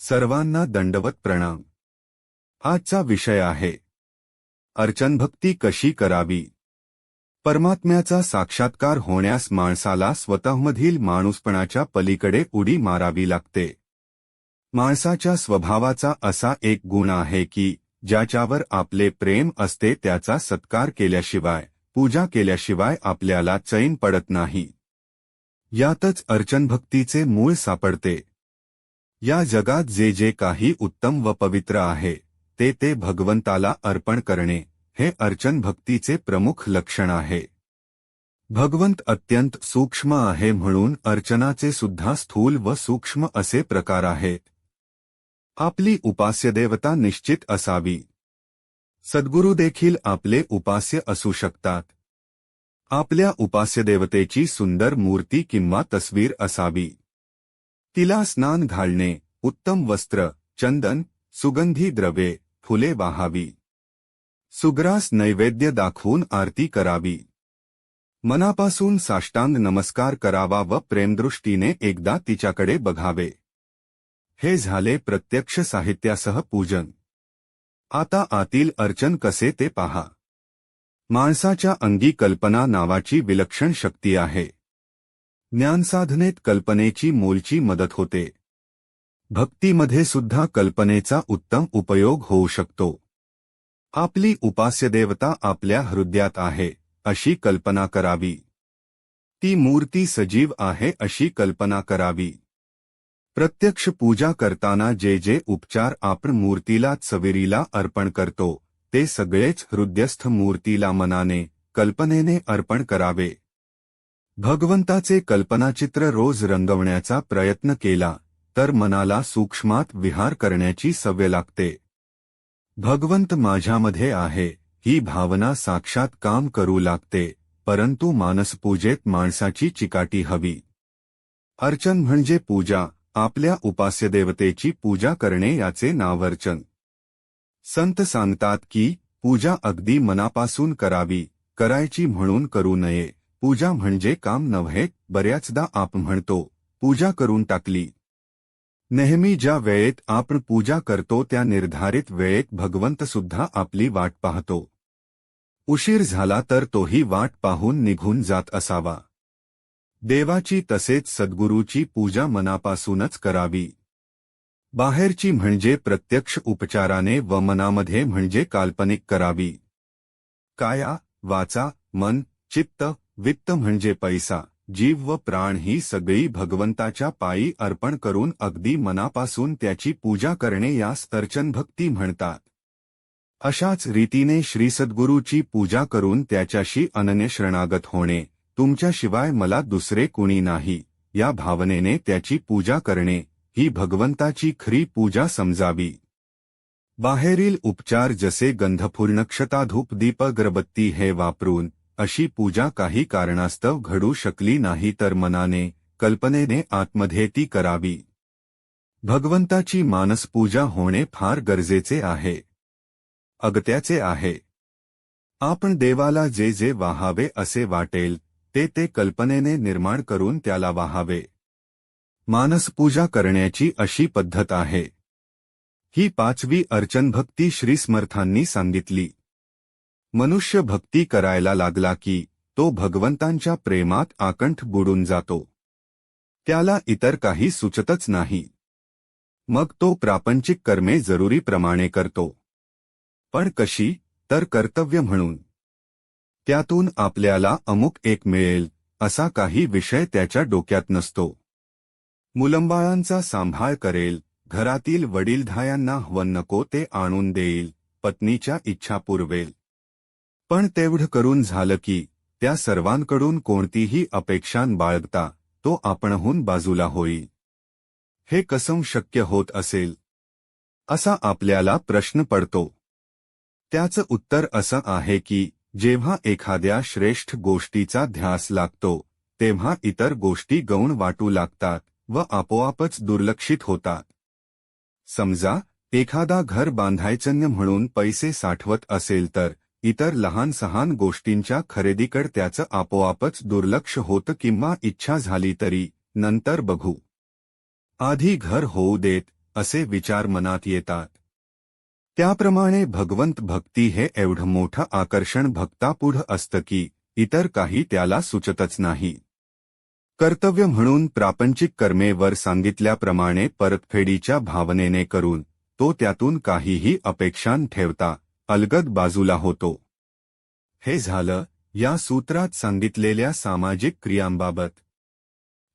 सर्वांना दंडवत प्रणाम। आजचा विषय आहे अर्चन भक्ती कशी करावी। परमात्म्याचा साक्षात्कार होण्यास माणसाला स्वतःमधील माणूसपणाच्या पलीकडे उडी मारावी लागते। माणसाच्या स्वभावाचा असा एक गुण आहे की ज्याच्यावर आपले प्रेम असते त्याचा सत्कार केल्याशिवाय, पूजा केल्याशिवाय आपल्याला चैन पडत नाही। यातच अर्चन भक्तीचे मूळ सापडते। या जगात जे जे काही उत्तम व पवित्र आहे ते भगवंताला अर्पण करणे हे अर्चन भक्तीचे प्रमुख लक्षण आहे। भगवंत अत्यंत सूक्ष्म आहे म्हणून अर्चनाचे सुद्धा स्थूल व सूक्ष्म असे प्रकार आहेत। आपली उपास्य देवता निश्चित असावी। सद्गुरू देखील आपले उपास्य असू शकतात। आपल्या उपास्य देवतेची सुंदर मूर्ती किंवा तस्वीर असावी। तिला स्नान घालणे, उत्तम वस्त्र, चंदन, सुगंधी द्रव्ये, फुले वाहावी। सुग्रास नैवेद्य दाखवून आरती करावी। मनापासून साष्टांग नमस्कार करावा व प्रेमदृष्टीने एकदा तिच्याकडे बघावे। हे झाले प्रत्यक्ष साहित्यासह पूजन। आता आतील अर्चन कसे ते पहा। माणसाच्या अंगी कल्पना नावाची विलक्षण शक्ती आहे। ज्ञानसाधनेत कल्पनेची मोलची मदत होते। भक्तीमध्ये सुद्धा कल्पनेचा उत्तम उपयोग होऊ शकतो। आपली उपास्य देवता आपल्या हृदयात आहे अशी कल्पना करावी। ती मूर्ती सजीव आहे अशी कल्पना करावी। प्रत्यक्ष पूजा करताना जे जे उपचार आपण मूर्तीला सवेरीला अर्पण करतो ते सगळेच हृदयस्थ मूर्तीला मनाने, कल्पनेने अर्पण करावे। भगवंताचे कल्पनाचित्र रोज रंगवण्याचा प्रयत्न केला तर मनाला सूक्ष्मात विहार करण्याची सवय लागते। भगवंत माझ्यामध्ये आहे ही भावना साक्षात काम करू लागते, परंतु मानसपूजेत माणसाची चिकाटी हवी। अर्चन म्हणजे पूजा, आपल्या उपास्य देवतेची पूजा करणे याचे नाव अर्चन। संत सांगतात की पूजा अगदी मनापासून करावी, करायची म्हणून करू नये। पूजा म्हणजे काम नव्हे। बऱ्याचदा आपण म्हणतो पूजा करून टाकली। नेहमी ज्या वेळेत आपण पूजा करतो त्या निर्धारित वेळेत भगवंत सुद्धा आपली वाट पाहतो। उशीर झाला तर तोही वाट पाहून निघून जात असावा। देवाची तसेच सद्गुरूची पूजा मनापासूनच करावी। बाहेरची म्हणजे प्रत्यक्ष उपचाराने व मनामध्ये म्हणजे काल्पनिक करावी। काया, वाचा, मन, चित्त, वित्त म्हणजे पैसा, जीव व प्राण ही सगळी भगवंताच्या पायी अर्पण करून अगदी मनापासून त्याची पूजा करणे यास अर्चन भक्ती म्हणतात। अशाच रीतीने श्री सद्गुरूची पूजा करून त्याच्याशी अनन्य शरणागत होणे, तुमच्याशिवाय मला दुसरे कुणी नाही या भावनेने त्याची पूजा करणे ही भगवंताची खरी पूजा समजावी। बाहेरील उपचार जसे गंधफूल, नक्षता, धूप, दीप, अगरबत्ती हे वापरून अशी पूजा काही कारणास्तव घडू शकली नाही तर मनाने, कल्पनेने आतमध्ये ती करावी। भगवंताची मानसपूजा होणे फार गरजेचे आहे, अगत्याचे आहे। आपण देवाला जे जे वाहावे असे वाटेल ते कल्पनेने निर्माण करून त्याला वाहावे। मानसपूजा करण्याची अशी पद्धत आहे। ही पाचवी अर्चन भक्ती श्री समर्थांनी सांगितली। मनुष्य भक्ती करायला लागला की तो भगवंतांच्या प्रेमात आकंठ बुडून जातो। त्याला इतर काही सुचतच नाही। मग तो प्रापंचिक कर्मे जरुरीप्रमाणे करतो। पण कशी तर कर्तव्य म्हणून। त्यातून आपल्याला अमुक एक मिळेल असा काही विषय त्याच्या डोक्यात नसतो। मुलंबाळांचा सांभाळ करेल, घरातील वडीलधायांना हवं नको ते आणून देईल, पत्नीच्या इच्छा पुरवेल। पण तेवढं करून झालं की त्या सर्वांकडून कोणतीही अपेक्षा बाळगता तो आपणहून बाजूला होईल। हे कसं शक्य होत असेल असा आपल्याला प्रश्न पडतो। त्याचं उत्तर असं आहे की जेव्हा एखाद्या श्रेष्ठ गोष्टीचा ध्यास लागतो तेव्हा इतर गोष्टी गौण वाटू लागतात व आपोआपच दुर्लक्षित होतात। समजा एखादा घर बांधायचं म्हणून पैसे साठवत असेल तर इतर लहान सहान गोष्टींच्या खरेदीकडे त्याचं आपोआपच दुर्लक्ष होतं किंवा इच्छा झाली तरी नंतर बघू, आधी घर होऊ देत असे विचार मनात येतात. त्याप्रमाणे भगवंत भक्ती हे एवढं मोठं आकर्षण भक्तापुढं असतं की इतर काही त्याला सुचतच नाही. कर्तव्य म्हणून प्रापंचिक कर्मे वर सांगितल्याप्रमाणे परतफेडीच्या भावनेने करून तो त्यातून काहीही अपेक्षा न ठेवता अलगद बाजूला होतो. हे झालं या सूत्रात सांगितलेल्या सामाजिक क्रियांबाबत.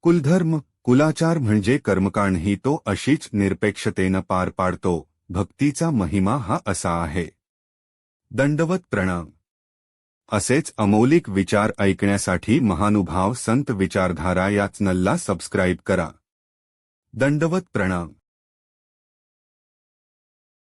कुलधर्म कुलाचार म्हणजे कर्मकांडही तो अशीच निरपेक्षतेनं पार पाडतो. भक्तीचा महिमा हा असा आहे. दंडवत प्रणाम. असेच अमौलिक विचार ऐकण्यासाठी महानुभाव संत विचारधारा या चॅनलला सबस्क्राईब करा. दंडवत प्रणाम.